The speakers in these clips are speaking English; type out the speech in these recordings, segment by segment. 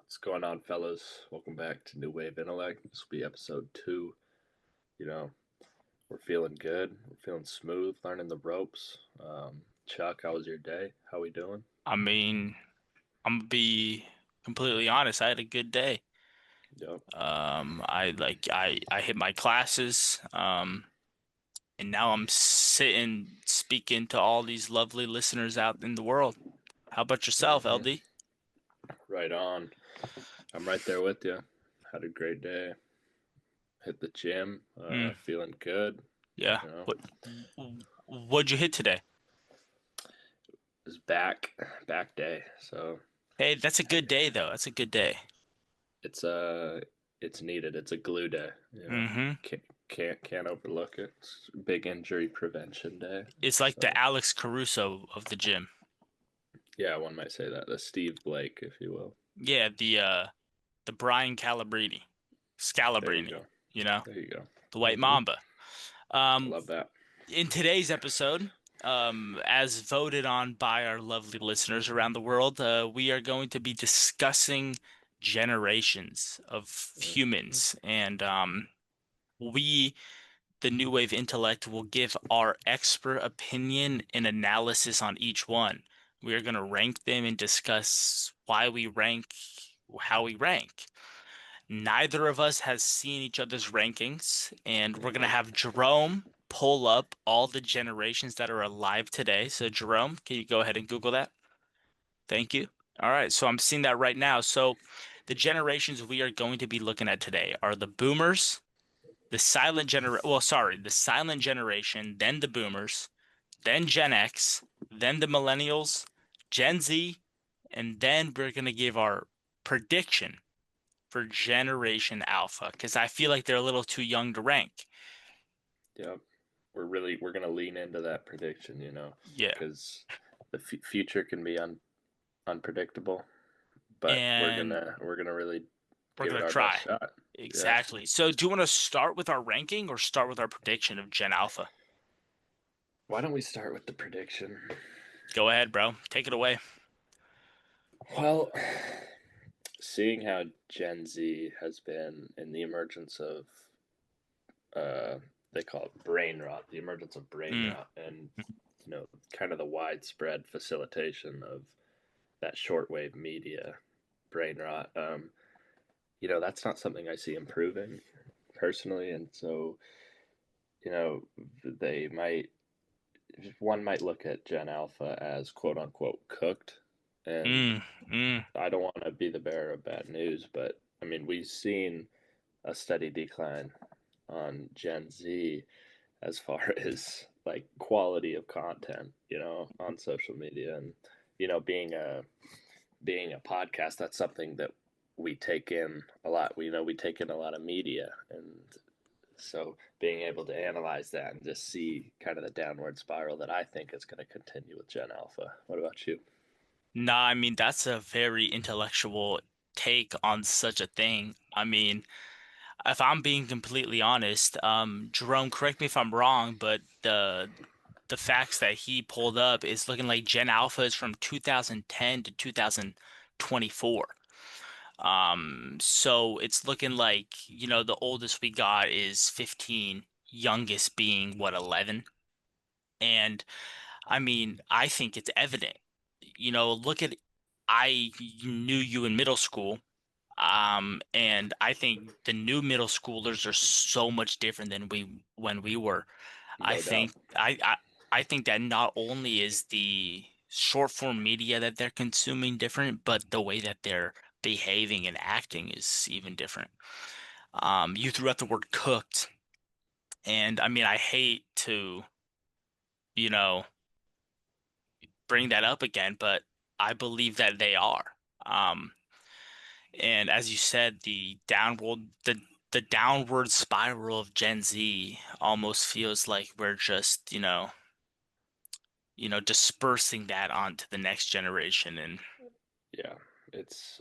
What's going on, fellas? Welcome back to New Wave Intellect. This will be episode 2. You know, we're feeling good. We're feeling smooth, learning the ropes. Chuck, how was your day? How we doing? I mean, I'm gonna be completely honest. I had a good day. Yep. I hit my classes. And now I'm sitting speaking to all these lovely listeners out in the world. How about yourself, hmm LD? Right on. I'm right there with you. Had a great day. Hit the gym. Mm, Feeling good. yeah. You know, What'd you hit today? it's back day. So Hey, that's a good day though. That's a good day. it's it's needed. It's a glue day. hmm Can't overlook it. It's big injury prevention day. It's like the So Alex Caruso of the gym. yeah, one might say that. The Steve Blake, if you will. Yeah, the Brian There you Scalabrine, go. you know, There you go. the White hmm Mamba. I Um, love that. in today's episode, as voted on by our lovely listeners around the world, we are going to be discussing generations of hmm humans. And we, the New Wave Intellect, will give our expert opinion and analysis on each one. We are going to rank them and discuss why we rank how we rank. Neither of us has seen each other's rankings, and we're gonna Nope. have Jerome pull up all the generations that are alive today. So, Jerome, can you go ahead and Google that? Thank you. All right, so I'm seeing that right now. So, the generations we are going to be looking at today are the boomers, the silent generation, then the boomers, then Gen X, then the millennials, Gen Z, and then we're gonna give our prediction for Generation Alpha because I feel like they're a little too young to rank. Yep. We're gonna lean into that prediction, Yeah. because the future can be unpredictable, but we're And gonna we're gonna really we're give it gonna our best try. shot. Yeah. Exactly. So do you want to start with our ranking or start with our prediction of Gen Alpha? Why don't we start with the prediction? Go ahead, bro. Take it away. Well, seeing how Gen Z has been in the emergence of uh, they call it brain rot, the emergence of brain Mm, rot, and kind of the widespread facilitation of that shortwave media brain rot. That's not something I see improving personally, and so you know, they might one might look at Gen Alpha as quote unquote cooked, and mm, mm. I don't want to be the bearer of bad news, but I mean we've seen a steady decline on Gen Z as far as like quality of content, on social media, and being a podcast, that's something that we take in a lot. We take in a lot of media, and so being able to analyze that and just see kind of the downward spiral that I think is going to continue with Gen Alpha. What about you? Nah, I mean that's a very intellectual take on such a thing. I mean, if I'm being completely honest, Jerome, correct me if I'm wrong, but the facts that he pulled up is looking like Gen Alpha is from 2010 to 2024. So it's looking like, the oldest we got is 15, youngest being what, 11. And I mean, I think it's evident. Look at I knew you in middle school. And I think the new middle schoolers are so much different than we when we were. I No doubt. think I think that not only is the short form media that they're consuming different, but the way that they're behaving and acting is even different. You threw out the word cooked, and I mean I hate to, you know, bring that up again, but I believe that they are. Um, and as you said, the downward spiral of Gen Z almost feels like we're just, dispersing that onto the next generation. And Yeah, it's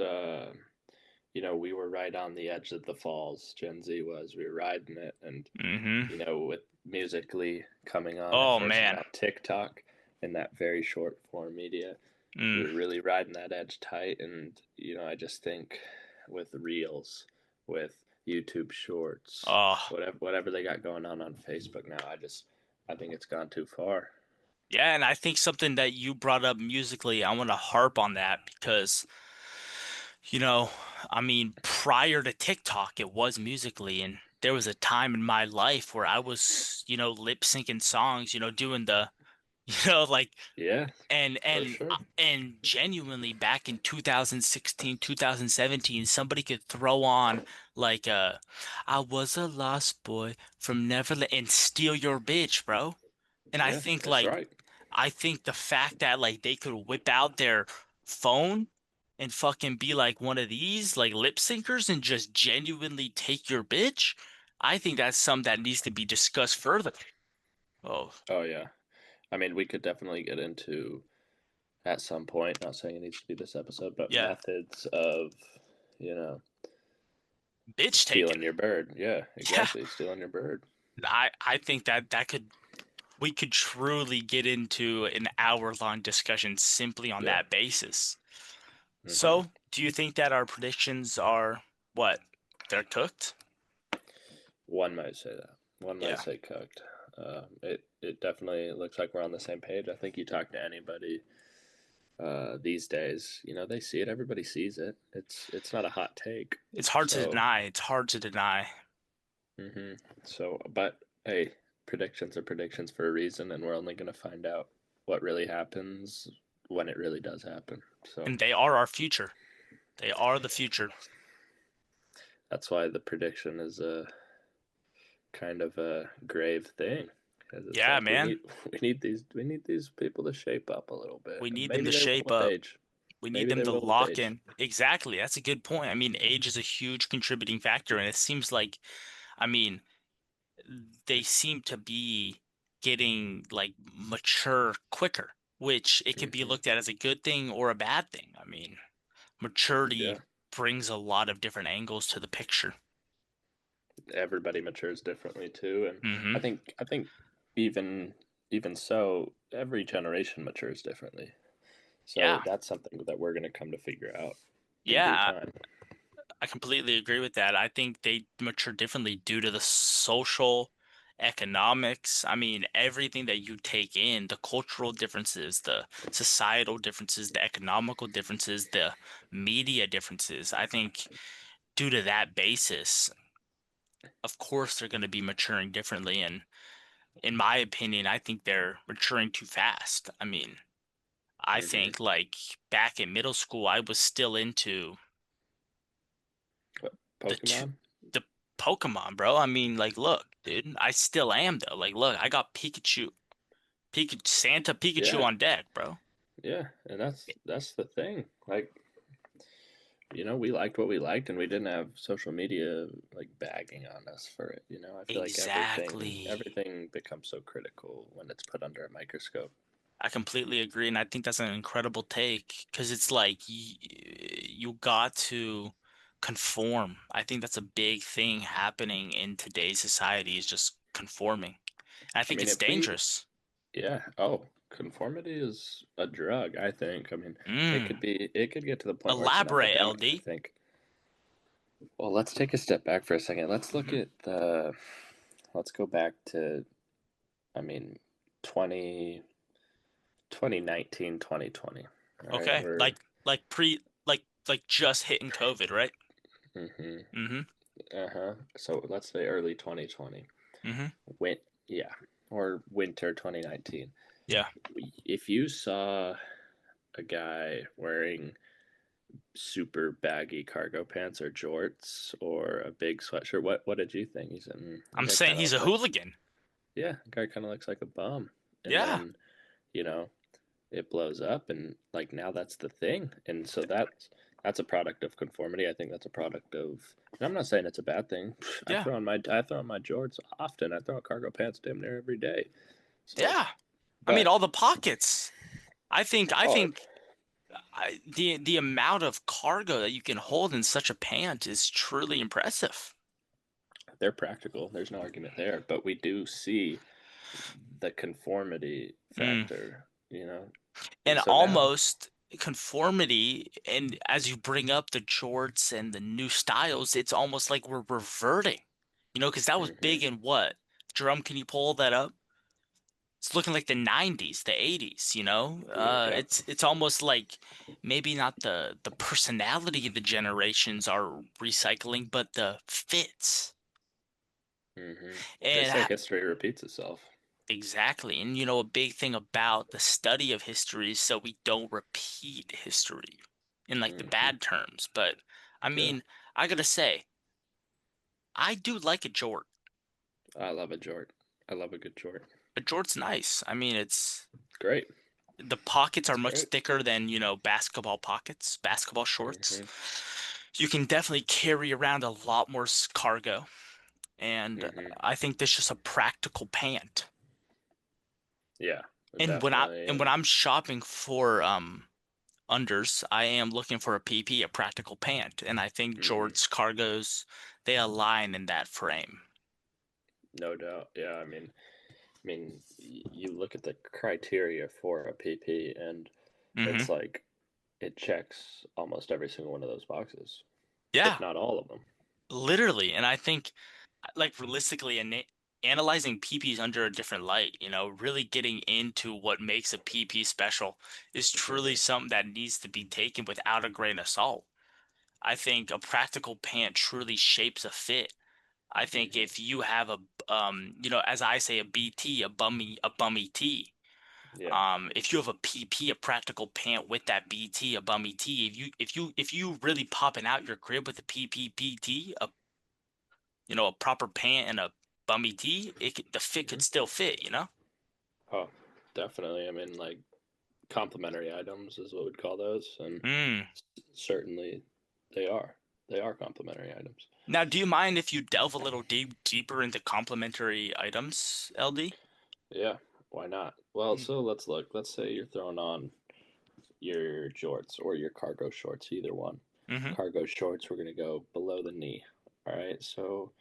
we were right on the edge of the falls. Gen Z was. We were riding it, and hmm with Musically coming on at Oh first, and man. now TikTok and that very short form media. Mm. We're really riding that edge tight, and I just think with reels, with YouTube Shorts, Oh, whatever they got going on Facebook now, I think it's gone too far. yeah, and I think something that you brought up musically, I want to harp on that because, you know, I mean, prior to TikTok, it was musically, and there was a time in my life where I was, lip syncing songs, doing the, like Yeah, and for and sure. and genuinely back in 2016, 2017, somebody could throw on like I was a lost boy from Neverland and steal your bitch, bro. And Yeah, that's right. I think the fact that like they could whip out their phone and fucking be like one of these like lip syncers and just genuinely take your bitch, I think that's something that needs to be discussed further. Oh, Oh yeah. I mean, we could definitely get into at some point. Not saying it needs to be this episode, but yeah, methods of, you know, bitch taken. stealing your bird. Yeah, Yeah. exactly. Stealing your bird. I think that could we could truly get into an hour-long discussion simply on Yeah. that basis. Hmm. So, do you think that our predictions are what? They're cooked? One might say that. One might Yeah. say cooked. It definitely looks like we're on the same page. I think you talk to anybody these days, they see it. Everybody sees it. It's not a hot take. It's hard to So, deny. It's hard to deny. hmm but hey, predictions are predictions for a reason, and we're only going to find out what really happens when it really does happen. So And they are our future. They are the future. that's why the prediction is a kind of a grave thing, because it's Yeah, like we man. need we need these people to shape up a little bit, We and need them maybe to they will shape with up. age. We need Maybe them they to will with lock age. in. Exactly. That's a good point. I mean, age is a huge contributing factor, and it seems like, I mean, they seem to be getting like mature quicker, which it could be Hmm. looked at as a good thing or a bad thing. I mean, maturity Yeah, brings a lot of different angles to the picture. everybody matures differently too, and Hmm. I think even even so, every generation matures differently. So Yeah. that's something that we're going to come to figure out in due Yeah, time. I completely agree with that. I think they mature differently due to the social, economics. I mean, everything that you take in, the cultural differences, the societal differences, the economical differences, the media differences. I think due to that basis, of course, they're going to be maturing differently. And in my opinion, I think they're maturing too fast. I mean, I Hmm. think like back in middle school, I was still into the two, Pokemon. the Pokemon, bro. I mean, like, look, dude, I still am though. Like, look, I got Santa Pikachu Yeah, on deck, bro. yeah, and that's the thing. Like, we liked what we liked, and we didn't have social media like bagging on us for it. I feel like everything Exactly. everything becomes so critical when it's put under a microscope. I completely agree, and I think that's an incredible take because it's like you got to conform. I think that's a big thing happening in today's society is just conforming. I I think mean, it's if we dangerous. Yeah. Oh, conformity is a drug, I think. I mean, Mm. it could get to the point where it's an Elaborate, epidemic, I LD. think. Well, let's take a step back for a second. Hmm. Let's go back to, I mean, 20 2019, 2020. All right, Okay. Like just hitting COVID, right? mm-hmm, Mm-hmm. uh-huh. So let's say early 2020. Mm-hmm. Win, yeah, or winter 2019. Yeah. If you saw a guy wearing super baggy cargo pants or jorts or a big sweatshirt. What did you think? He said, "That I'm guy saying kind of he's a looks like hooligan. yeah, that guy kind of looks like a bum." And Yeah. then you know it blows up, and like now that's the thing, and so that's a product of conformity. I think that's a product of. And I'm not saying it's a bad thing. Yeah. I throw on my jorts often. I throw on cargo pants damn near every day. So, Yeah. I mean, but all the pockets. I oh, think the amount of cargo that you can hold in such a pant is truly impressive. they're practical. There's no argument there. But we do see the conformity Mm. factor, And So now, conformity, and as you bring up the jorts and the new styles, it's almost like we're reverting, because that was Hmm. big in what? Drum, can you pull that up? It's looking like the 90s, the 80s, Yeah. it's almost like maybe not the personality of the generations are recycling, but the fits. Hmm. They And say history repeats itself. exactly. And a big thing about the study of history is so we don't repeat history in like the Hmm. bad terms. But I Yeah. mean, I gotta say, I do like a jort. I love a jort. I love a good jort. A jort's nice. I mean, it's It's great. the pockets are It's much great. thicker than, basketball pockets, basketball shorts. Hmm. You can definitely carry around a lot more cargo. And Hmm. I think that's just a practical pant. Yeah, And when I definitely. and when And I'm shopping for unders, I am looking for a PP, a practical pant, and I think hmm, Jorts cargos they align in that frame. no doubt. Yeah, you look at the criteria for a PP, and it's Hmm. like it checks almost every single one of those boxes, Yeah, if not all of them. literally. And I think like realistically and analyzing PPs under a different light, really getting into what makes a PP special is truly Hmm. something that needs to be taken without a grain of salt. I think a practical pant truly shapes a fit. I think Hmm. if you have as I say, a BT, a bummy T. Yeah. If you have a PP, a practical pant with that BT, a bummy T, if you really popping out your crib with a PP, a proper pant and a bummy tee, the fit Hmm. could still fit. Oh, definitely. Like complementary items is what we'd call those, and Mm. certainly they are. They are complementary items. Now, do you mind if you delve a little deeper into complementary items, LD? Yeah, why not? Well, Mm. so let's look. Let's say you're throwing on your jorts or your cargo shorts, either one. Mm-hmm. Cargo shorts, we're going to go below the knee. All right, so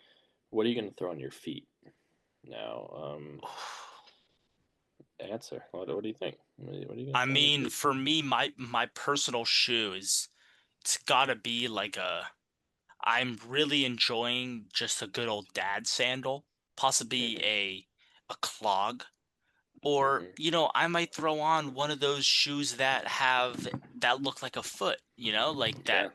what are you going to throw on your feet? Now, answer. What do you think? What are you going to I throw on your mean, feet? for me, my personal shoe is it's gotta be like I'm really enjoying just a good old dad sandal, possibly Hmm. a clog. Or, Hmm. I might throw on one of those shoes that look like a foot, like Yeah.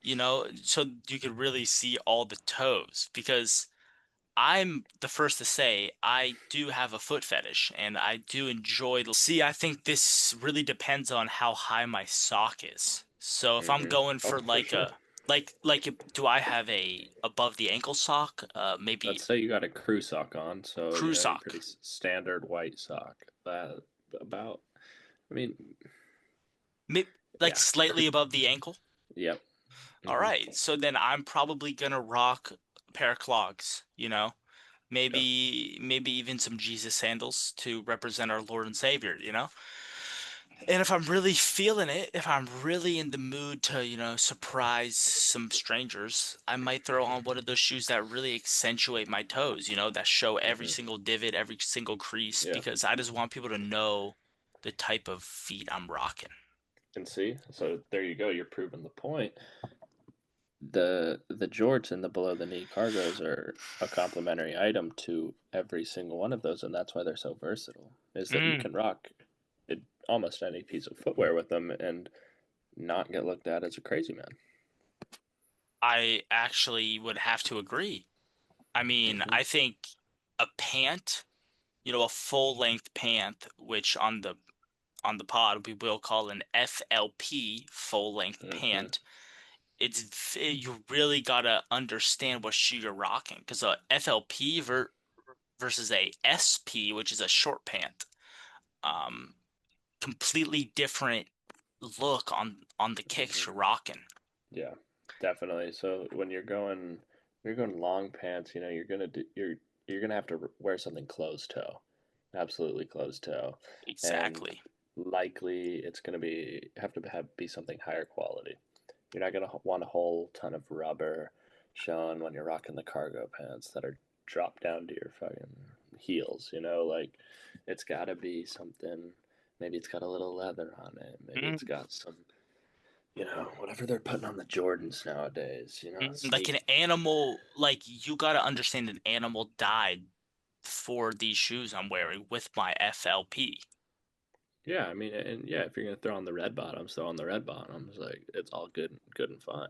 that, so you could really see all the toes. Because I'm the first to say I do have a foot fetish and I do enjoy. See, I think this really depends on how high my sock is. So if I'm Hmm. going Oh, for for like sure. do I have a above the ankle sock? Maybe Let's say you got a crew sock on, so crew your pretty sock. standard white sock. That about. I mean, Maybe like yeah. slightly above the ankle. Yep. All Hmm. right, so then I'm probably gonna rock a pair of clogs. Okay. Maybe even some Jesus sandals to represent our Lord and Savior. And if I'm really feeling it, if I'm really in the mood to, surprise some strangers, I might throw on one of those shoes that really accentuate my toes, that show every Hmm. single divot, every single crease, Yeah. because I just want people to know the type of feet I'm rocking. And see, so there you go. You're proving the point. The jorts and the below the knee cargos are a complementary item to every single one of those, and that's why they're so versatile. Is that you Mm, can rock it, almost any piece of footwear with them and not get looked at as a crazy man. I actually would have to agree. I mean, Hmm. I think a pant, a full length pant, which on the pod we will call an FLP, full length Hmm. pant. You really gotta understand what shoe you're rocking, because a FLP versus a SP, which is a short pant, um, completely different look on the kicks Hmm. you're rocking. Yeah, definitely. So you're going long pants. You're gonna have to wear something closed toe, absolutely closed toe, and Exactly. likely it's gonna be something higher quality. You're not gonna want a whole ton of rubber showing when you're rocking the cargo pants that are dropped down to your fucking heels. Like it's gotta be something. maybe it's got a little leather on it. Maybe it's Mm, got some, whatever they're putting on the Jordans nowadays. like an Sneak. animal, like you gotta understand an animal died for these shoes I'm wearing with my FLP. Yeah, I mean, and yeah, if you're gonna throw on the red bottoms, throw on the red bottoms. Like it's all good and fun.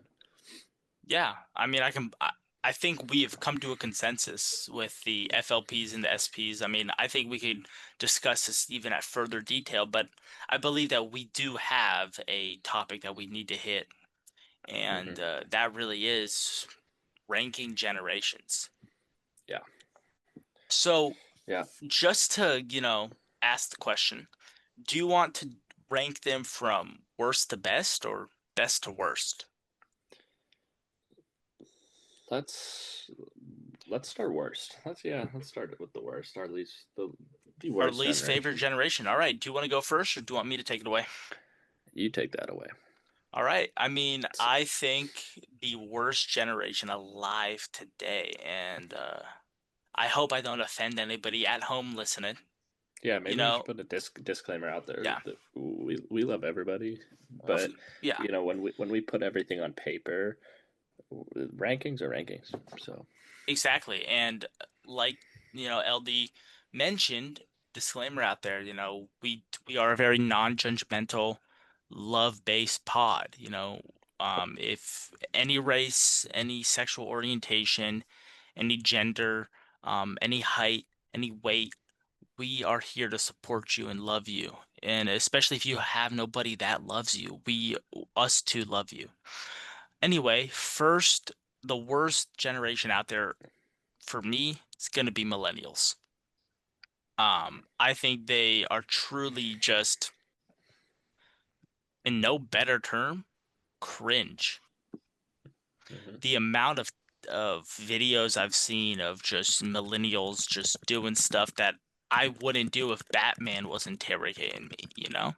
Yeah, I mean, I think we have come to a consensus with the FLPs and the SPs. I mean, I think we could discuss this even at further detail, but I believe that we do have a topic that we need to hit, and Hmm. that really is ranking generations. Yeah, So, yeah. just to, ask the question, do you want to rank them from worst to best or best to worst? Let's let's start worst. Let's start it with the worst, or at least the Our worst least favorite generation. generation. All right, do you want to go first or do you want me to take it away? You take that away. All right. I mean, I think the worst generation alive today, and I hope I don't offend anybody at home listening. Yeah, You maybe we should know, put a disclaimer out there yeah, that we love everybody, of, but yeah, when we put everything on paper, rankings are rankings. So exactly. And like, LD mentioned, disclaimer out there, we are a very non-judgmental, love-based pod, if any race, any sexual orientation, any gender, any height, any weight, we are here to support you and love you. And especially if you have nobody that loves you, us too love you. Anyway, first, the worst generation out there for me is going to be millennials. I think they are truly just, in no better term, cringe. hmm The amount of videos I've seen of just millennials just doing stuff that I wouldn't do if Batman was interrogating me, you know?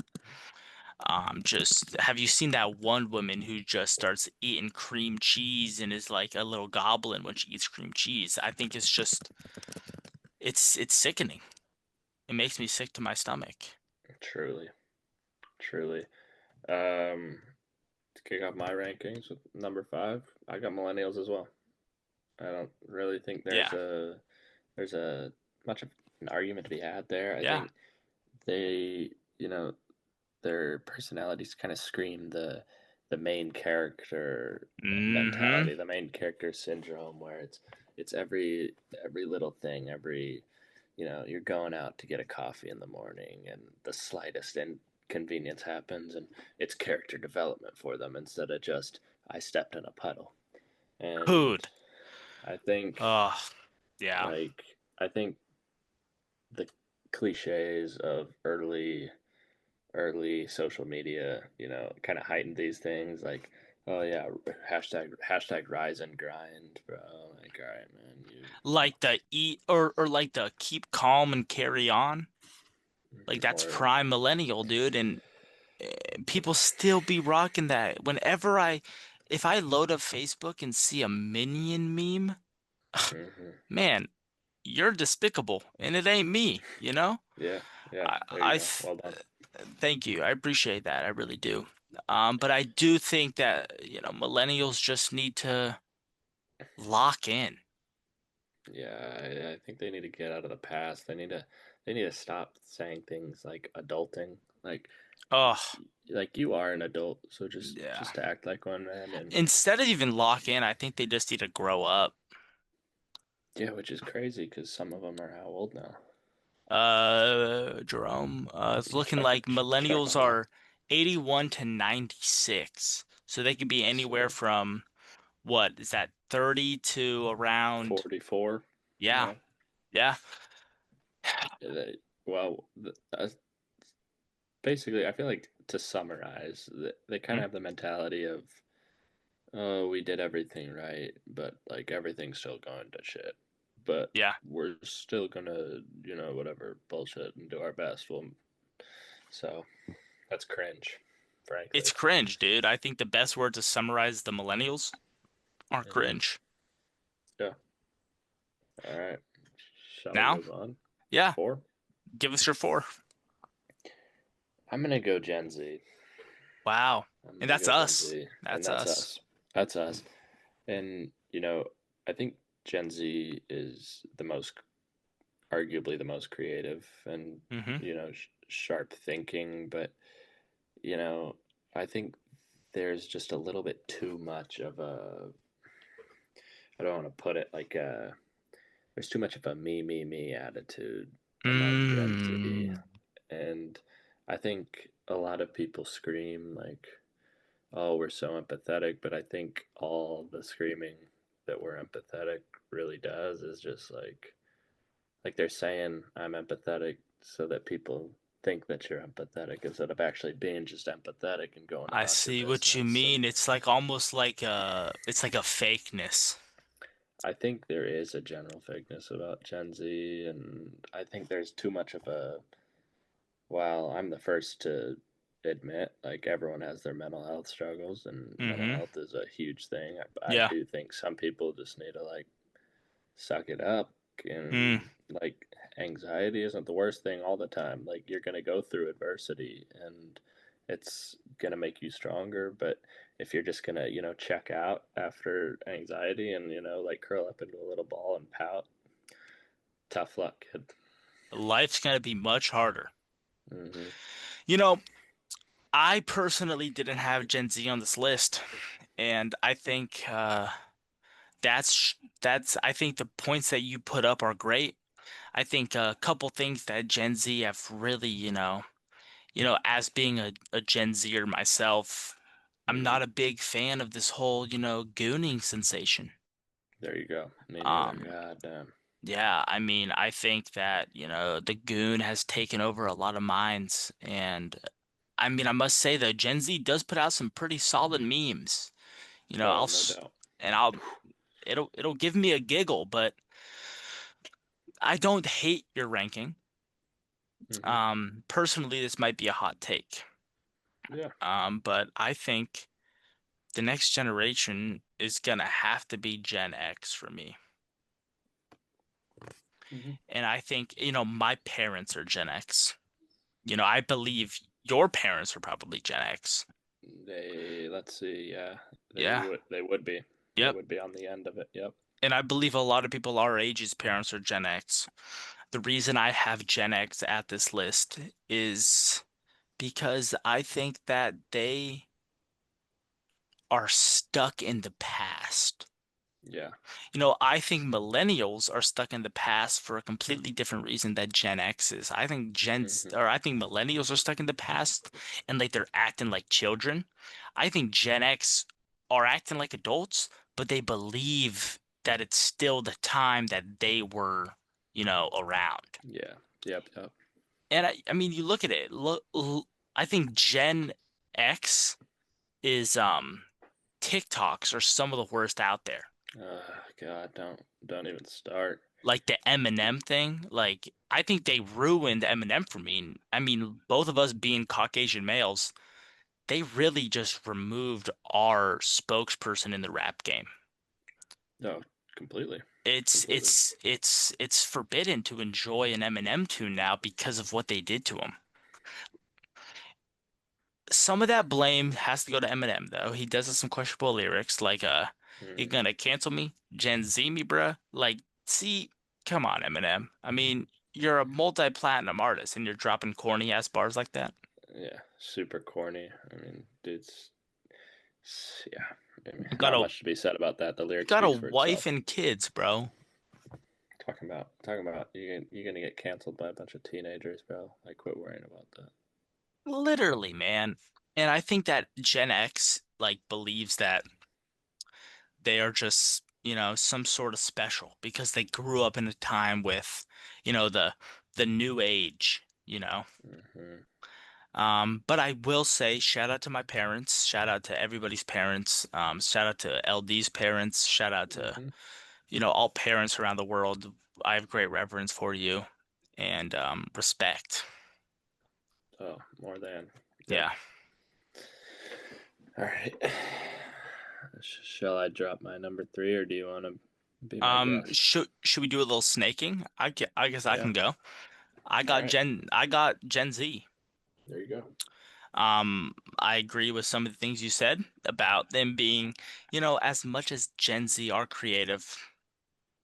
Just have you seen that one woman who just starts eating cream cheese and is like a little goblin when she eats cream cheese? I think it's sickening. It makes me sick to my stomach. truly, truly. Um, to kick off my rankings with number five, I got millennials as well. I don't really think Yeah. there's a much of an argument to be had there. I Yeah. think they, their personalities kind of scream the main character Mm-hmm. mentality, the main character syndrome, where it's every little thing, you're going out to get a coffee in the morning, and the slightest inconvenience happens, and it's character development for them instead of just I stepped in a puddle. And Dude. I think Oh, yeah. like I think the cliches of early social media, kind of heightened these things like, oh yeah, hashtag rise and grind, bro. Like, all right, man, Like the eat or like the keep calm and carry on. Like that's or prime millennial, dude. And people still be rocking that. If I load up Facebook and see a minion meme, mhm. man, you're despicable, and it ain't me, you know? Yeah, yeah, I, there you I go. th Well done. Thank you. I appreciate that. I really do. But I do think that, millennials just need to lock in. Yeah, I think they need to get out of the past. They need to stop saying things like adulting. Oh, Like you are an adult, so just yeah. just act like one, man. And Instead of even lock in, I think they just need to grow up. yeah, which is crazy because some of them are how old now? Jerome, it's looking like millennials Jerome, are 81 to 96. So they could be anywhere so from what is that, 30 to around, 44. yeah, Yeah. yeah. Well, basically, I feel like to summarize, they kind of Mm, have the mentality of, oh, we did everything right, but like everything's still going to shit. But yeah. we're still gonna, whatever bullshit and do our best. So that's cringe, frankly. It's cringe, dude. I think the best word to summarize the millennials are Hmm. cringe. Yeah. All right. Shall we Now, move on? yeah, Four. give us your four. I'm gonna go Gen Z. Wow. I'm And gonna that's go Gen us. Z, and That's that's us. us. That's us. And I think Gen Z is arguably the most creative and Mm-hmm. sharp thinking, but you know, I think there's just a little bit too much of a. I don't want to put it like a. There's too much of a me attitude among Gen Z, Mm. and I think a lot of people scream like, "Oh, we're so empathetic," but I think all the screaming that we're empathetic really does is just like they're saying I'm empathetic so that people think that you're empathetic instead of actually being just empathetic and going I about your see what you business. And mean. It's like almost like it's like a fakeness. I think there is a general fakeness about Gen Z, and I think there's too much of a. Well, I'm the first to admit, like everyone has their mental health struggles, and mental Mm-hmm. health is a huge thing. I Yeah. do think some people just need to suck it up, Mm. and anxiety isn't the worst thing all the time. Like you're gonna go through adversity, and it's gonna make you stronger. But if you're just gonna check out after anxiety and like curl up into a little ball and pout, tough luck, kid. Life's gonna be much harder. Hmm. You know, I personally didn't have Gen Z on this list, and I think that's I think the points that you put up are great. I think a couple things that Gen Z have really, as being a Gen Zer myself, I'm Hmm. not a big fan of this whole, gooning sensation. There you go. Me neither. Um, God damn. yeah, I mean, I think that, the goon has taken over a lot of minds, and I mean, I must say though, Gen Z does put out some pretty solid memes. You know, Oh, no doubt. and it'll give me a giggle, but I don't hate your ranking. Hmm. Personally, this might be a hot take. Yeah. But I think the next generation is gonna have to be Gen X for me. Hmm. And I think, my parents are Gen X. I believe your parents are probably Gen X. Let's see. Yeah, Yeah. they would be. They Yep. would be on the end of it. Yep. And I believe a lot of people our age's parents are Gen X. The reason I have Gen X at this list is because I think that they are stuck in the past. Yeah. I think millennials are stuck in the past for a completely different reason that Gen X is. Hmm. I think millennials are stuck in the past and like they're acting like children. I think Gen X are acting like adults, but they believe that it's still the time that they were, around. Yeah. Yep. Yep. And I mean, you look at it. I think Gen X is TikToks are some of the worst out there. God, don't even start. Like the Eminem thing, like I think they ruined Eminem for me. I mean, both of us being Caucasian males, they really just removed our spokesperson in the rap game. No, completely, It's completely. it's it's it's forbidden to enjoy an Eminem tune now because of what they did to him. Some of that blame has to go to Eminem though. He does have some questionable lyrics like you Hmm. gonna cancel me? Gen Z me, bruh? Like, see, come on, Eminem. I mean, you're a multi-platinum artist and you're dropping corny ass bars like that. Yeah, super corny. I mean, dude's yeah. I mean, You got not a much to be said about that. The you lyric got a speaks for wife itself. and kids, bro. Talking about you're gonna get canceled by a bunch of teenagers, bro. Like, quit worrying about that. Literally, man. And I think that Gen X like believes that they are just, some sort of special because they grew up in a time with, the new age. Hmm. But I will say, shout out to my parents, shout out to everybody's parents, shout out to LD's parents, shout out to, Hmm. all parents around the world. I have great reverence for you and respect. Oh, more than. Yep. Yeah. All right. Shall I drop my number three, or do you want to be my Um, guest? should we do a little snaking? I guess I Yeah. can go. All right. I got Gen Z. There you go. I agree with some of the things you said about them being, as much as Gen Z are creative,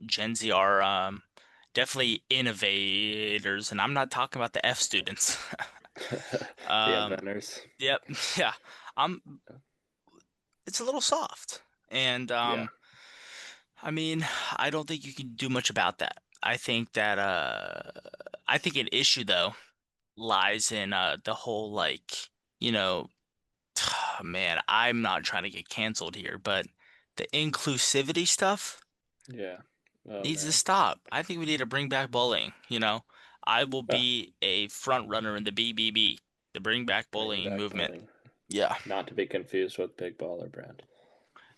Gen Z are definitely innovators, and I'm not talking about the F students. The Um, inventors. yep, yeah. I'm It's a little soft. And Yeah. I mean, I don't think you can do much about that. I think an issue though lies in the whole like, you know, man, I'm not trying to get canceled here, but the inclusivity stuff Yeah. Oh needs to man. stop. I think we need to bring back bullying. I will Ah, be a front runner in the BBB, the Bring Back bring Bullying back movement. bullying. Yeah. Not to be confused with Big Baller Brand.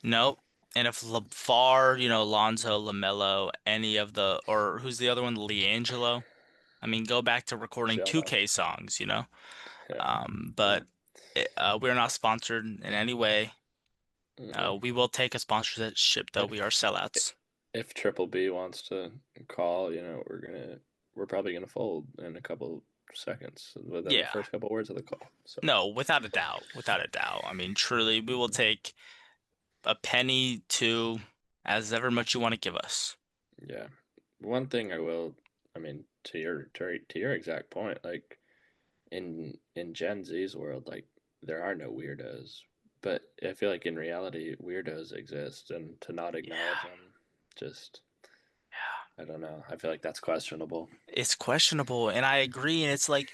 Nope. And if LeVar, Lonzo, LaMelo, any of or who's the other one, LiAngelo? I mean, go back to recording Jello. 2K songs. Yeah. But we're not sponsored in any way. Mm-mm. We will take a sponsorship though. We are sellouts. If Triple B wants to call, we're probably gonna fold in a couple seconds within the Yeah. first couple words of the call. So No, without a doubt. Without a doubt. I mean, truly, we will take a penny to as ever much you want to give us. yeah, one thing I will, I mean, to your exact point, like in Gen Z's world, like there are no weirdos, but I feel like in reality, weirdos exist, and to not acknowledge Yeah. them, just Yeah. I don't know. I feel like that's questionable. It's questionable, and I agree. And it's like,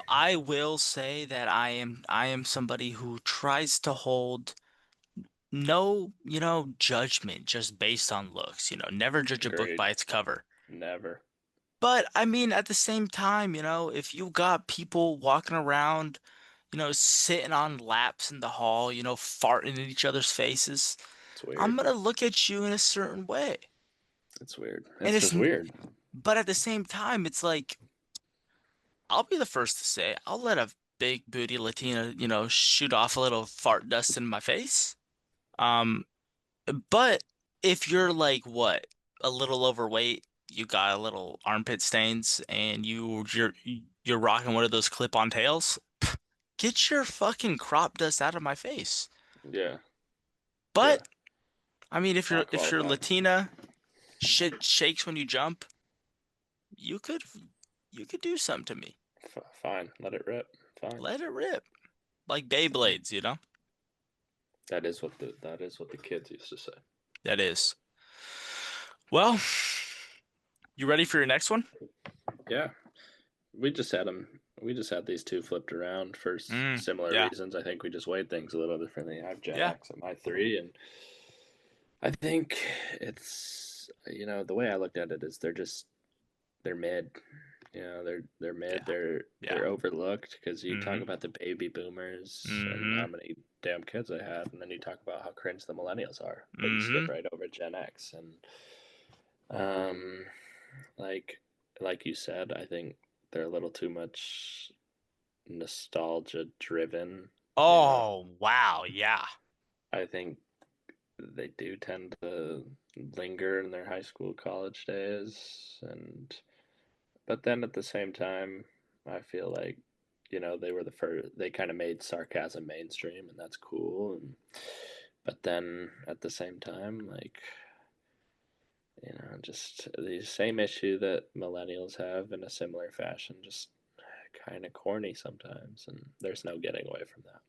I will say that I am somebody who tries to hold no, judgment just based on looks. Never judge a book Agreed. by its cover. Never. But I mean, at the same time, if you got people walking around, sitting on laps in the hall, farting in each other's faces, It's I'm weird. gonna look at you in a certain way. It's weird. And It's just weird. but at the same time, it's like, I'll be the first to say, I'll let a big booty Latina, shoot off a little fart dust in my face. Um, but if you're like what, a little overweight, you got a little armpit stains, and you're rocking one of those clip-on tails, get your fucking crop dust out of my face. Yeah. Yeah. But I mean, Not if you're qualified. Latina, shit shakes when you jump, you could you could do something to me. Fine. Let it rip. Fine. Let it rip. Like Fine. Beyblades. That is what the kids used to say. That is. Well, you ready for your next one? Yeah. We just had them. We just had these two flipped around for similar Yeah. reasons. I think we just weighed things a little differently. I have Gen Yeah. X at my three, and I think the way I looked at it is they're mid. They're mid. Yeah. They're Yeah. overlooked because you talk Mm-hmm. about the baby boomers and Mm-hmm. how many damn kids they had, and then you talk about how cringe the millennials are, but you skip Mm-hmm. right over Gen X. And like like you said, I think they're a little too much nostalgia driven. You know, Oh, wow. Yeah. I think they do tend to linger in their high school, college days, and but then at the same time, I feel like they were the first. They kind of made sarcasm mainstream, and that's cool. But then at the same time, like just the same issue that millennials have in a similar fashion, just kind of corny sometimes, and there's no getting away from that.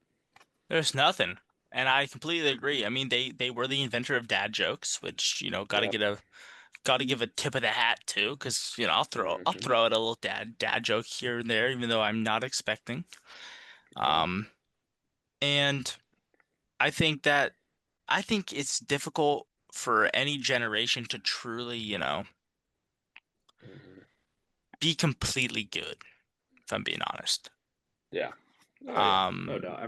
There's nothing. And I completely agree. I mean, they were the inventor of dad jokes, which, Yep. got to give a tip of the hat to, because, I'll Hmm. throw out a little dad joke here and there, even though I'm not expecting. Yeah. Um, and I think that I think it's difficult for any generation to truly, Hmm. be completely good, if I'm being honest. Yeah. Oh yeah. No Um, doubt.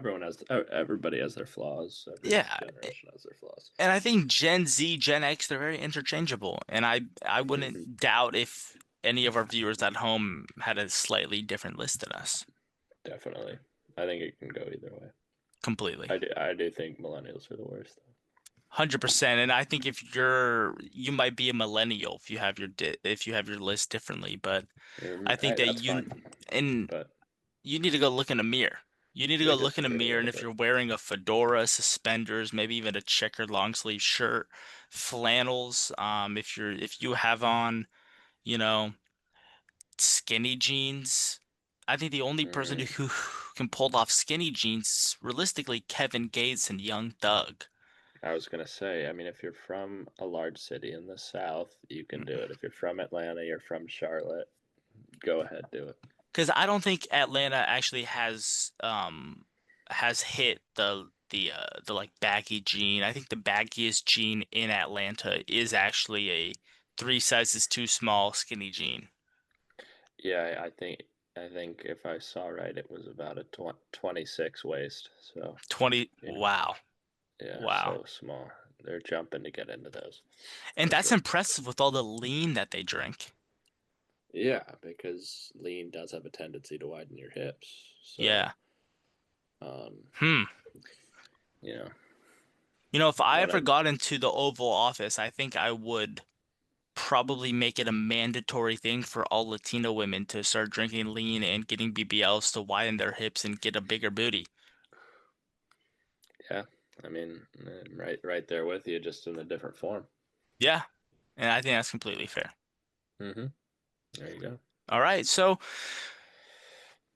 Everybody has their flaws. Every yeah, generation has their flaws. and I think Gen Z, Gen X, they're very interchangeable, and I Hmm. wouldn't doubt if any of our viewers at home had a slightly different list than us. Definitely. I think it can go either way. Completely. I do think millennials are the worst. 100%. And I think you might be a millennial if you have if you have your list differently, but I think that That's fine. and But you need to go look in a mirror. You need to We go look in a disagree a mirror, and little if bit. you're wearing a fedora, suspenders, maybe even a checkered long sleeve shirt, flannels, if you have on, you know, skinny jeans, I think the only person Hmm. who can pull off skinny jeans, realistically, Kevin Gates and Young Thug. I was gonna say, I mean, if you're from a large city in the South, you can do it. If you're from Atlanta, you're from Charlotte, go ahead, do it. Because I don't think Atlanta actually has hit the like baggy jean. I think the baggiest jean in Atlanta is actually a three sizes too small skinny jean. Yeah, I think if I saw right, it was about a 26 waist. So, 20. you know, Wow. yeah, Wow. so small. They're jumping to get into those And for that's sure. impressive with all the lean that they drink. Yeah, because lean does have a tendency to widen your hips. So, Yeah. um, Hmm. you know, You know, if I when ever I got into the Oval Office, I think I would probably make it a mandatory thing for all Latino women to start drinking lean and getting BBLs to widen their hips and get a bigger booty. yeah, I mean, right there with you, just in a different form. Yeah, and I think that's completely fair. Mm-hmm. There you go. All right, so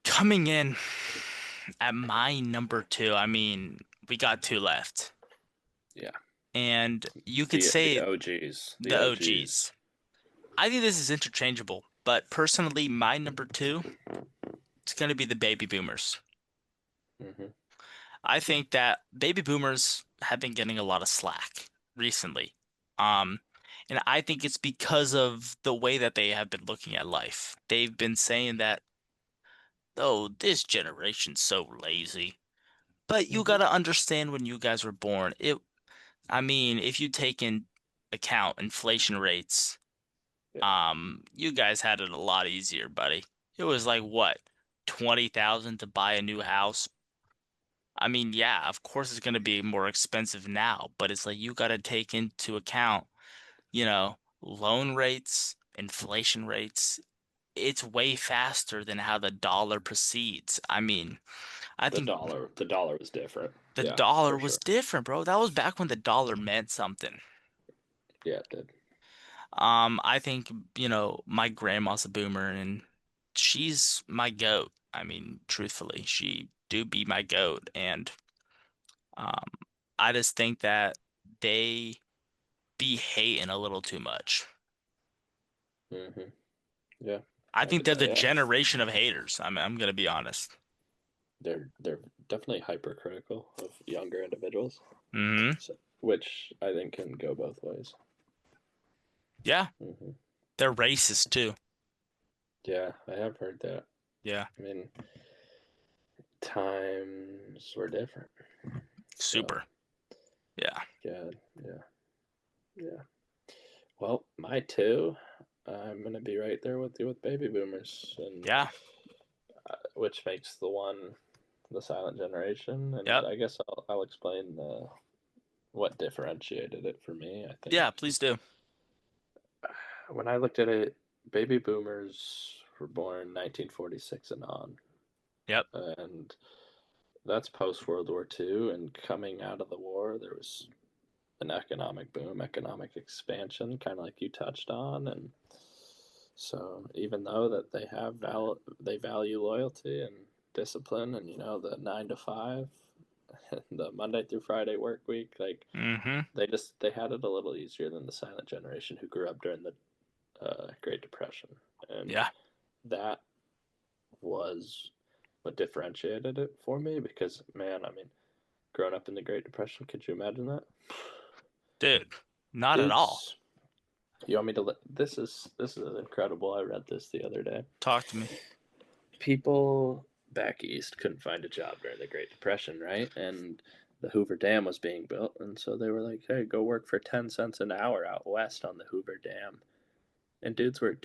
coming in at my number two, I mean, we got two left. Yeah, And you could the say OGs, the the OGs. OGs. I think this is interchangeable, but personally, my number two, it's going to be the baby boomers. Mm-hmm. I think that baby boomers have been getting a lot of slack recently. Um, and I think it's because of the way that they have been looking at life. They've been saying that, oh, this generation's so lazy. But you Mm-hmm. gotta understand when you guys were born. I mean, if you take in account inflation rates, Yeah, you guys had it a lot easier, buddy. It was like what, 20,000 to buy a new house. I mean, yeah, of course it's gonna be more expensive now, but it's like you gotta take into account, loan rates, inflation rates. It's way faster than how the dollar proceeds. I mean, I think the dollar was different. the Yeah, dollar for was sure. different, bro. That was back when the dollar meant something. Yeah, it did. I think, my grandma's a boomer and she's my goat. I mean, truthfully, she do be my goat. And um, I just think that they be hating a little too much. Mm-hmm. Yeah, I I think get they're that. the Yeah, generation of haters. I'm gonna be honest. they're definitely hypercritical of younger individuals, Hmm. so, which I think can go both ways. Yeah, Mm-hmm. they're racist too. Yeah, I have heard that. Yeah, I mean, times were different. So, super. Yeah, yeah, yeah, yeah. Well, my two, I'm gonna be right there with you with baby boomers, and yeah, which makes the one the silent generation. And yep, I guess I'll explain what differentiated it for me. I think yeah. Please do. when I looked at it, baby boomers were born 1946 and on, Yep. and that's post World War II. And coming out of the war, there was an economic boom, economic expansion, kind of like you touched on, and so even though that they value loyalty and discipline, and the 9 to 5, the Monday through Friday work week, like Hmm. they had it a little easier than the silent generation who grew up during the Great Depression, and Yeah, that was what differentiated it for me. Because man, I mean, growing up in the Great Depression, could you imagine that? dude. Not at all. Dudes, you want me to? This is incredible. I read this the other day. Talk to me. People back east couldn't find a job during the Great Depression, right? And the Hoover Dam was being built, and so they were like, "Hey, go work for 10 cents an hour out west on the Hoover Dam." And dudes were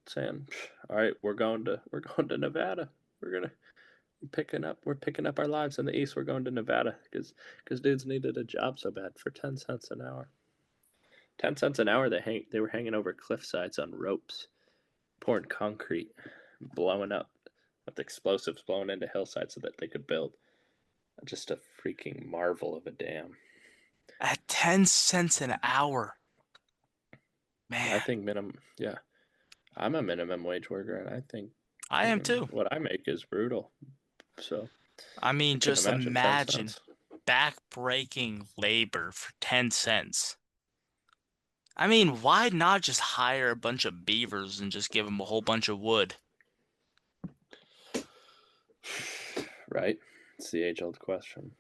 saying, "All right, we're going to Nevada. We're gonna we're picking up our lives in the east. We're going to Nevada because dudes needed a job so bad for 10 cents an hour. 10 cents an hour. They were hanging over cliff sides on ropes, pouring concrete, blowing up with explosives blown into hillsides so that they could build just a freaking marvel of a dam. At 10 cents an hour. I Man, think minimum, yeah. I'm a minimum wage worker, and I think I am too. what I make is brutal. So I I mean, can just imagine 10 imagine cents. back-breaking labor for 10 cents. I mean, why not just hire a bunch of beavers and just give them a whole bunch of wood? Right? It's the age old question.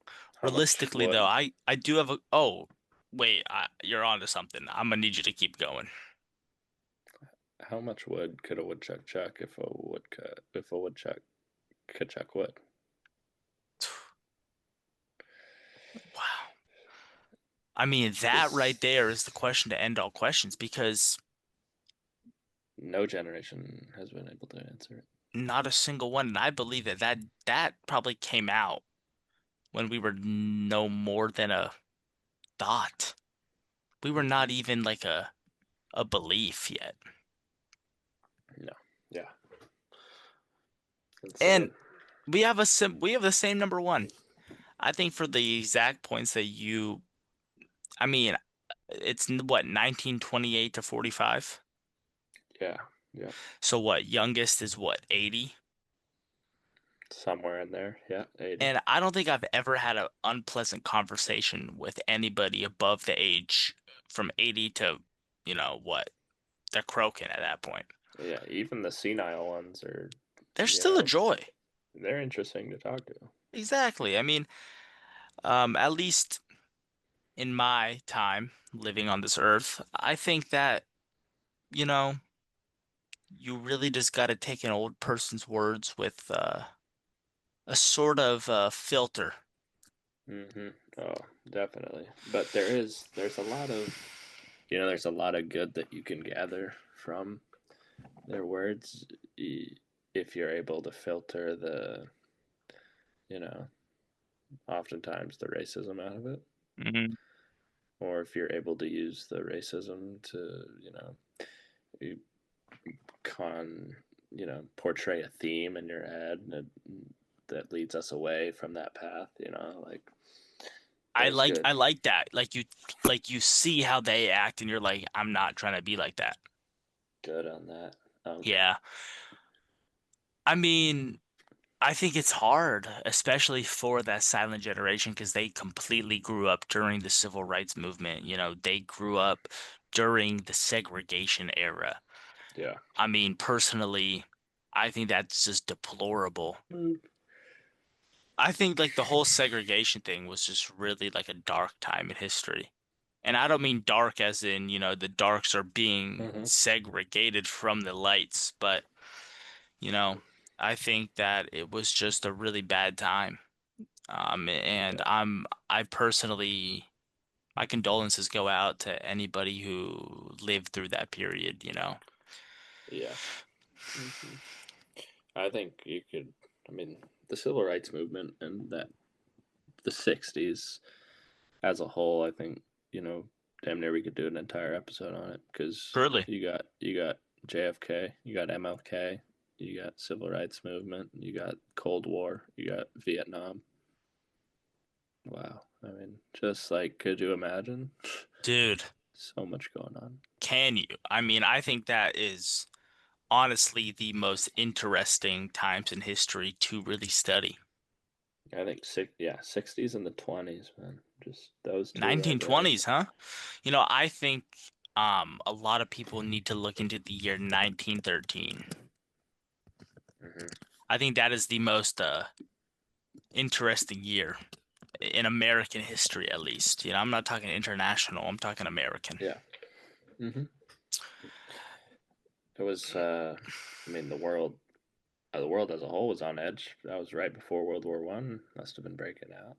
How much Realistically, though, wood? I do have a. Oh, wait, you're onto something. I'm gonna need you to keep going. How much wood could a woodchuck chuck if a woodchuck could chuck wood? Wow. I mean, that right Because there is the question to end all questions because no generation has been able to answer it. not a single one, and I believe that probably came out when we were no more than a thought. We were not Mm-hmm. even like a belief yet. No. Yeah. Insane. And we have the same number one. I think for the exact points that you I mean, it's what 1928 to 45. Yeah. Yeah. So what, youngest is what, 80? Somewhere in there. Yeah. 80. And I don't think I've ever had an unpleasant conversation with anybody above the age from 80 to, what, they're croaking at that point. Yeah. Even the senile ones are, They're you still a know, joy. they're interesting to talk to. Exactly. I mean, at least in my time living on this earth, I think that, you know, you really just got to take an old person's words with a sort of filter. Mm-hmm. Oh, definitely. But there's a lot of there's a lot of good that you can gather from their words if you're able to filter the you know oftentimes the racism out of it, Mhm. or if you're able to use the racism to con portray a theme in your ad that leads us away from that path. Like there's I good like that. Like you see how they act and you're like, I'm not trying to be like that. good on that. Yeah. I mean, I think it's hard, especially for that silent generation, because they completely grew up during the civil rights movement. They grew up during the segregation era. Yeah. I mean, personally, I think that's just deplorable. Mm-hmm. I think like the whole segregation thing was just really like a dark time in history. And I don't mean dark as in, the darks are being segregated from the lights, but, you know, I think that it was just a really bad time. And Yeah. I personally, my condolences go out to anybody who lived through that period. Yeah. Hmm. I think you could. I mean, the civil rights movement and that the '60s as a whole. I think you know, damn near we could do an entire episode on it because Truly. you got JFK, you got MLK, you got civil rights movement, you got Cold War, you got Vietnam. Wow. I mean, just like, could you imagine? Dude, So much going on. can you? I mean, I think that is honestly the most interesting times in history to really study. I think yeah, '60s and the '20s, man. Just those two right there. 1920s, huh? I think a lot of people need to look into the year 1913. Hmm. I think that is the most interesting year in American history, at least. I'm not talking international, I'm talking American. Yeah. Hmm. It was. I mean, the world as a whole was on edge. That was right before World War One. Must have been breaking out.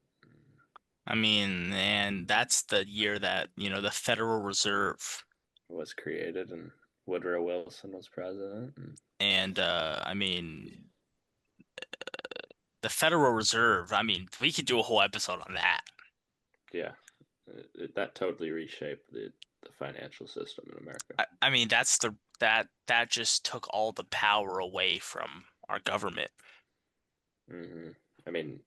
I mean, and that's the year that, the Federal Reserve Was created, and Woodrow Wilson was president. And and I mean, the Federal Reserve, I mean, we could do a whole episode on that. yeah, that totally reshaped the financial system in America. I mean, that just took all the power away from our government. Hmm. I mean,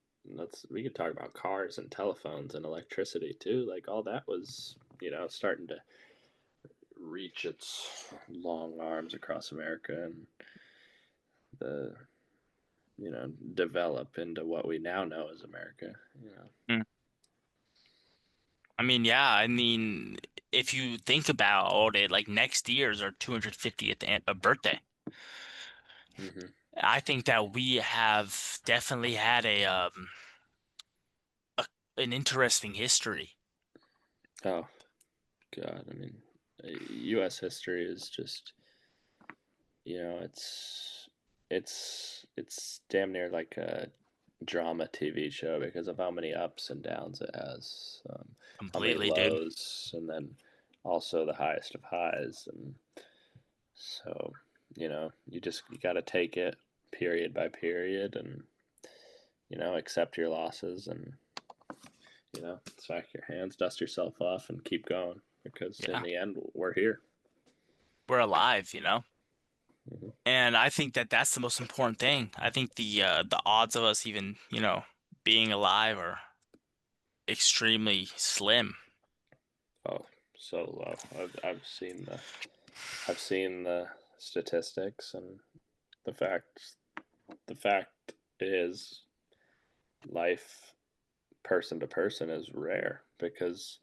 we could talk about cars and telephones and electricity too. Like all that was, starting to reach its long arms across America and the develop into what we now know as America. You know. Mm. I mean, yeah, I mean, if you think about it, like next year's our 250th birthday. Hmm. I think that we have definitely had a an interesting history. Oh God, I mean, U.S. history is just it's damn near like a drama TV show because of how many ups and downs it has, how many Completely, dude. lows, and then also the highest of highs, and so you got to take it period by period, and accept your losses, and sack your hands, dust yourself off, and keep going because in Yeah, the end we're here. we're alive, you know? Hmm. And I think that that's the most important thing. I think the odds of us even, being alive are extremely slim. Oh, so low. I've seen the statistics, and the fact is life person to person is rare because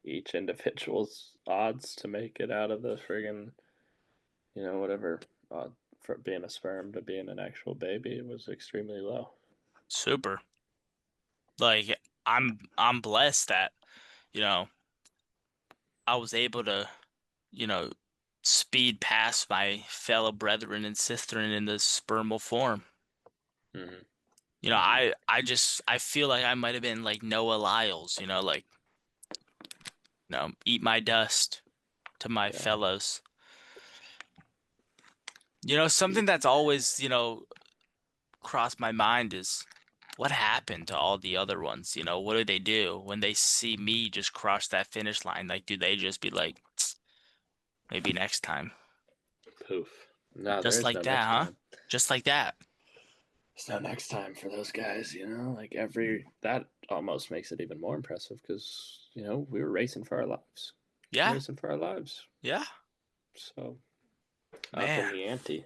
each individual's odds to make it out of the friggin' whatever, uh, for being a sperm to being an actual baby was extremely low. Super. Like I'm blessed that, you know, I was able to, you know, speed past my fellow brethren and sisterin in the spermal form. Hmm. Hmm. I feel like I might have been like Noah Lyles, like, eat my dust to my Yeah. fellows. Something that's always, crossed my mind is what happened to all the other ones? What do they do when they see me just cross that finish line? Like, do they just be like, maybe next time? Poof. No, there Just is like no that, next huh? time. Just like that. There's no next time for those guys, like every that almost makes it even more impressive because we were racing for our lives, Yeah, racing for our lives. yeah, So up in man. the ante,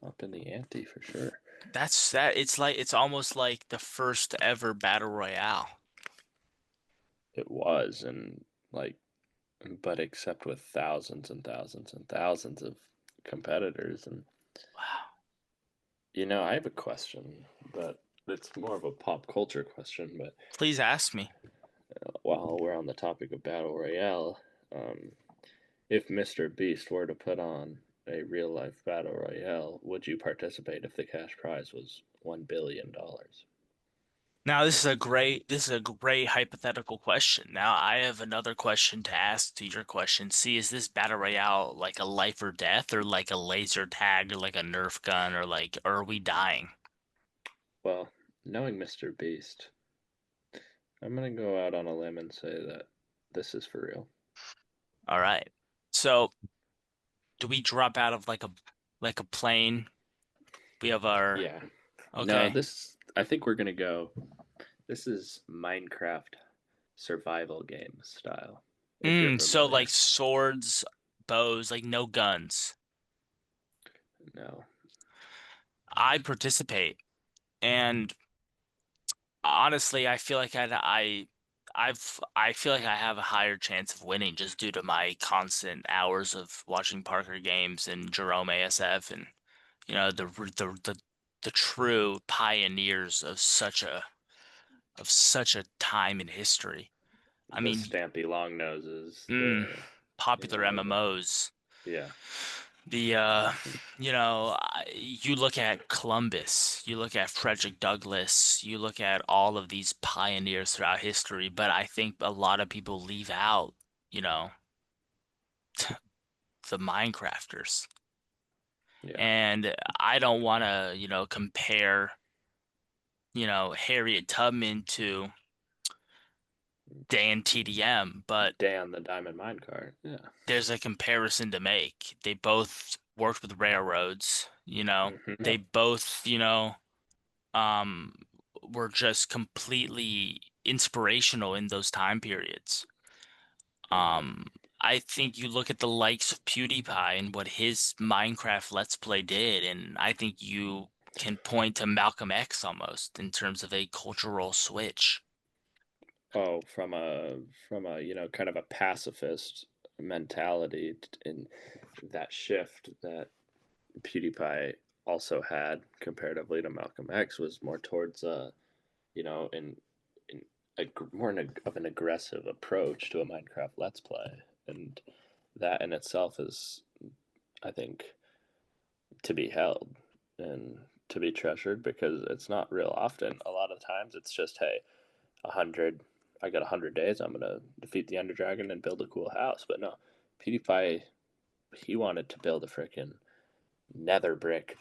up in the ante for sure. That's that. It's almost like the first ever battle royale. It was, and like, but except with thousands and thousands and thousands of competitors, and Wow. I have a question, but it's more of a pop culture question. But Please ask me. while we're on the topic of battle royale, um, if Mr. Beast were to put on a real life battle royale, would you participate if the cash prize was $1 billion? Now, this is a great hypothetical question. Now, I have another question to ask to your question. See, is this battle royale like a life or death, or like a laser tag, or like a Nerf gun, or like, are we dying? Well, knowing Mr. Beast, I'm gonna go out on a limb and say that this is for real. All right. So, do we drop out of like a plane? We have our Yeah. No, okay. this I think we're gonna go. This is Minecraft survival game style, if you're So like familiar. swords, bows, like no guns. No. I participate, and honestly, I feel like I feel like I have a higher chance of winning just due to my constant hours of watching Parker games and Jerome ASF and the true pioneers of such a time in history. I The mean, Stampy Long Noses, mm, you popular know, the MMOs. yeah. The you look at Columbus, you look at Frederick Douglass, you look at all of these pioneers throughout history, but I think a lot of people leave out, you know, the Minecrafters. Yeah. And I don't want to, compare, Harriet Tubman to Dan TDM, but Dan the Diamond Minecart. Yeah. there's a comparison to make. They both worked with railroads, you know. Hmm. They both, um, were just completely inspirational in those time periods. Hmm. Um, I think you look at the likes of PewDiePie and what his Minecraft Let's Play did, and I think you can point to Malcolm X almost in terms of a cultural switch. Oh, from a kind of a pacifist mentality, and that shift that PewDiePie also had comparatively to Malcolm X was more towards in more of an aggressive approach to a Minecraft Let's Play, and that in itself is, I think, to be held and to be treasured because it's not real often. A lot of times it's just, hey, 100, I got 100 days, I'm gonna defeat the Ender Dragon and build a cool house. But no, PewDiePie, he wanted to build a freaking nether brick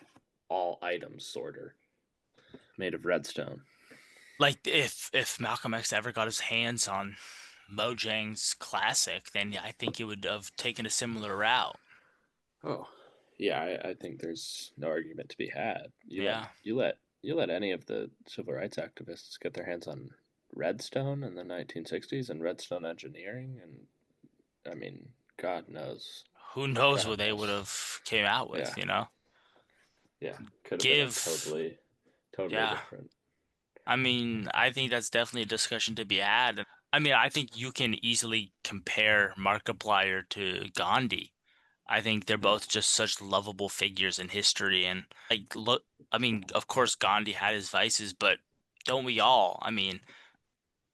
all items sorter made of redstone. Like if Malcolm X ever got his hands on Mojang's classic, then I think he would have taken a similar route. Oh, yeah, I think there's no argument to be had. Yeah. You let any of the civil rights activists get their hands on redstone in the 1960s and redstone engineering, and I mean, Who knows God what they would knows. have came out Yeah, with. yeah, could have been a Give, totally yeah. different. I mean, I think that's definitely a discussion to be had. I mean, I think you can easily compare Markiplier to Gandhi. I think they're Hmm. both just such lovable figures in history. And like, look, I mean, of course, Gandhi had his vices, but don't we all? I mean,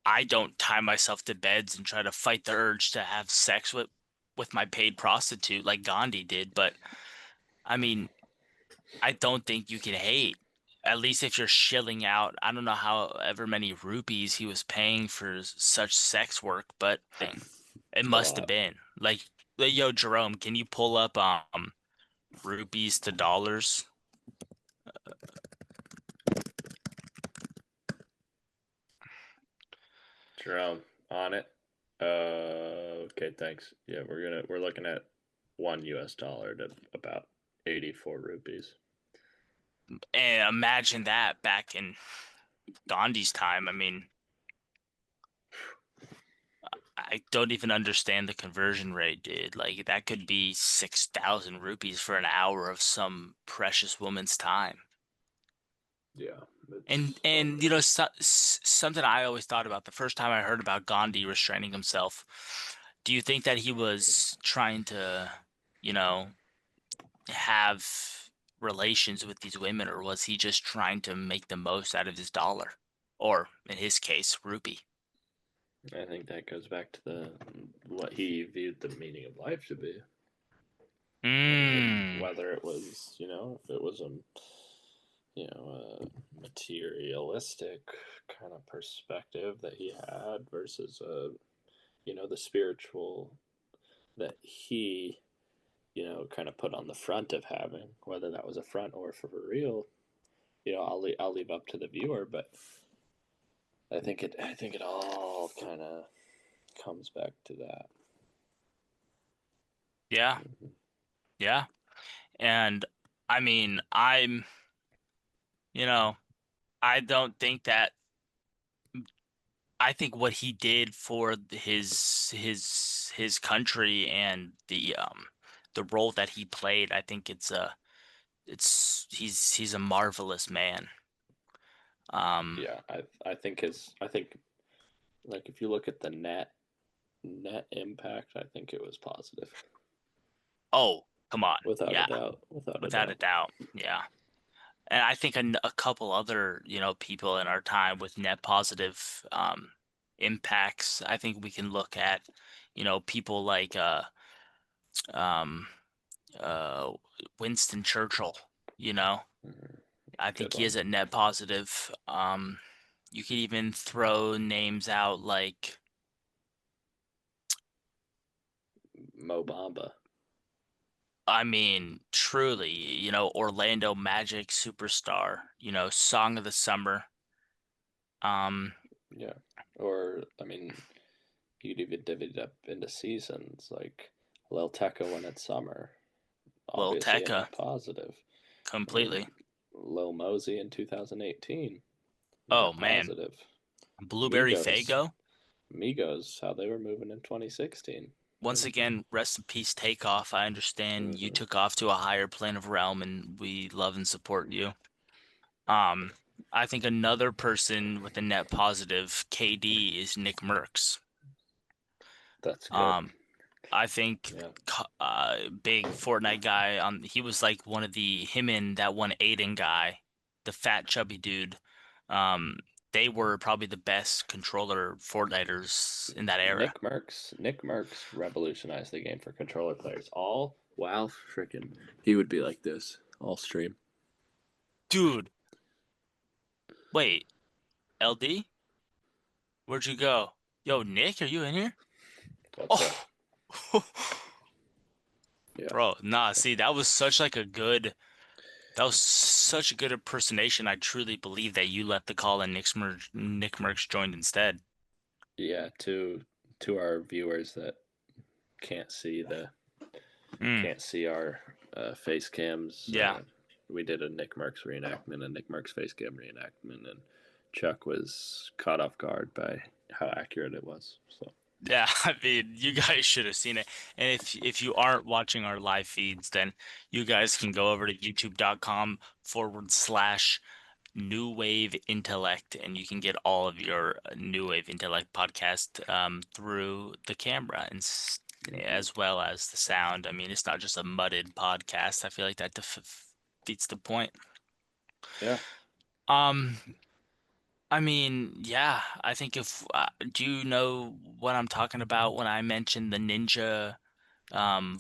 I don't tie myself to beds and try to fight the urge to have sex with my paid prostitute like Gandhi did, but I memean, I don't think you can hate. At least if you're shilling out, I don't know however many rupees he was paying for such sex work, but it A must have lot. been. Like, yo, Jerome, can you pull up rupees to dollars? Jerome, on it. Okay, thanks. Yeah, we're looking at $1 to about 84 rupees. And imagine that back in Gandhi's time. I mean, I don't even understand the conversion rate, dude. Like that could be 6,000 rupees for an hour of some precious woman's time. Yeah, And it's and unreal. something I always thought about the first time I heard about Gandhi restraining himself. Do you think that he was trying to, you know, have relations with these women, or was he just trying to make the most out of his dollar? Or in his case, rupee? I think that goes back to the what he viewed the meaning of life to be, and Mm. whether it was, if it was a materialistic kind of perspective that he had versus the spiritual that he, kind of put on the front of having, whether that was a front or for real, I'll leave up to the viewer, but I think it all kind of comes back to that. Yeah, Mm-hmm. yeah. And I mean, you know, I don't think that I think what he did for his country and the role that he played, I think he's a marvelous man. Um, Yeah, I think like if you look at the net impact, I think it was positive, oh, come on. without a Yeah, doubt, without a without a doubt. doubt. Yeah. And I think a couple other, people in our time with net positive impacts. I think we can look at, people like um uh Winston Churchill, you know. Mm-hmm. I think Good he is one, a net positive. You could even throw names out like, Mo Bamba. I mean, truly, Orlando Magic superstar, Song of the Summer. Um, Yeah, or I mean, you could even divvy it up into seasons, like Lil Tecca when it's summer, Lil obviously a Tecca, net positive. I completely. mean, Lil Mosey in 2018, Oh net man, positive. Blueberry Migos, Fago. Migos, how they were moving in 2016. Once again, rest in peace, Takeoff. I understand you Hmm. took off to a higher plane of realm, and we love and support you. Um, I think another person with a net positive, KD, is Nick Merckx. That's good. Um, I think Yeah. big Fortnite guy he was like one of the him and that one Aiden guy, the fat chubby dude. Um, they were probably the best controller Fortniters in that era. Nick Merckx revolutionized the game for controller players. All while freaking he would be like this all stream. Dude, wait, LD? Where'd you go? Yo, Nick, are you in here? What's up? Oh, Yeah. bro, nah, see, that was such a good impersonation. I truly believe that you let the call and Nick Merckx joined instead. Yeah, to our viewers that can't see the Mm, can't see our face cams. yeah. We did a Nick Merckx reenactment, a Nick Merckx face cam reenactment, and Chuck was caught off guard by how accurate it was. So Yeah, I mean, you guys should have seen it. And if you aren't watching our live feeds, then you guys can go over to youtube.com/. New Wave Intellect, and you can get all of your New Wave Intellect podcast through the camera mm-hmm. as well as the sound. I mean, it's not just a mudded podcast. I feel like that defeats the point. Yeah. Um, I mean, yeah, I think if do you know what I'm talking about when I mentioned the ninja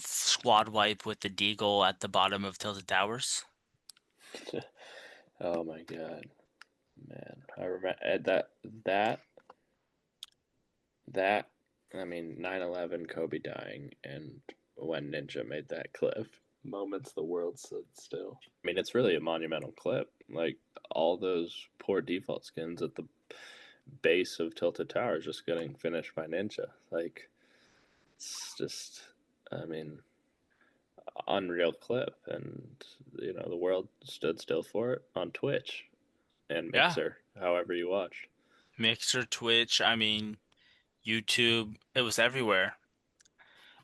squad wipe with the deagle at the bottom of Tilted Towers? Oh my god, man! I remember that that. I mean, 9/11, Kobe dying, and when Ninja made that clip, moments the world stood still. I mean, it's really a monumental clip. Like all those poor default skins at the base of Tilted Towers just getting finished by Ninja. Like it's just, I mean, unreal clip, and the world stood still for it on Twitch and Yeah, Mixer, however you watched. Mixer, Twitch, I mean, YouTube, it was everywhere.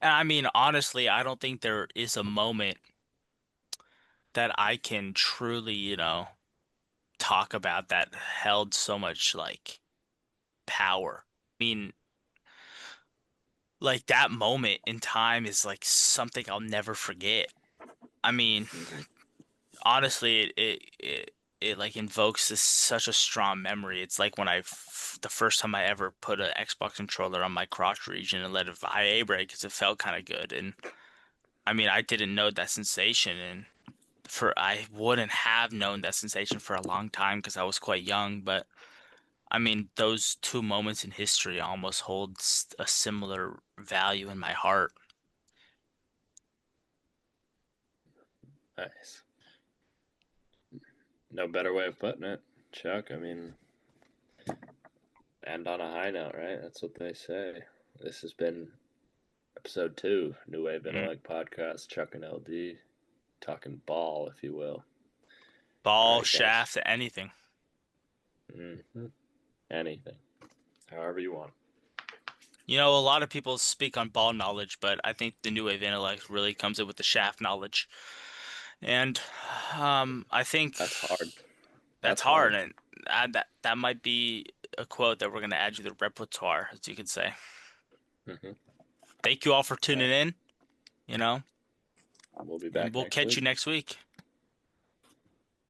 And I mean, honestly, I don't think there is a moment that I can truly, talk about that held so much like power. I mean, like that moment in time is like something I'll never forget. I mean, Mm-hmm. honestly, it like invokes this such a strong memory. It's like when the first time I ever put an Xbox controller on my crotch region and let it vibrate because it felt kind of good. And I mean, I didn't know that sensation, and for I wouldn't have known that sensation for a long time because I was quite young. But I mean, those two moments in history almost hold a similar value in my heart. Nice. No better way of putting it, Chuck. I mean, end on a high note, right? That's what they say. This has been episode 2, New Wave Mm. Intellect Podcast, Chuck and LD, talking ball, if you will. All Ball, right, guys. shaft, anything. Mm-hmm. Anything, however you want. A lot of people speak on ball knowledge, but I think the new wave intellect really comes in with the shaft knowledge. And I think That's hard. that's That's hard, hard. and that might be a quote that we're gonna add to the repertoire, as you could say. Mm-hmm. Thank you all for All tuning right. in, you know, We'll be and back we'll next catch you week. next week.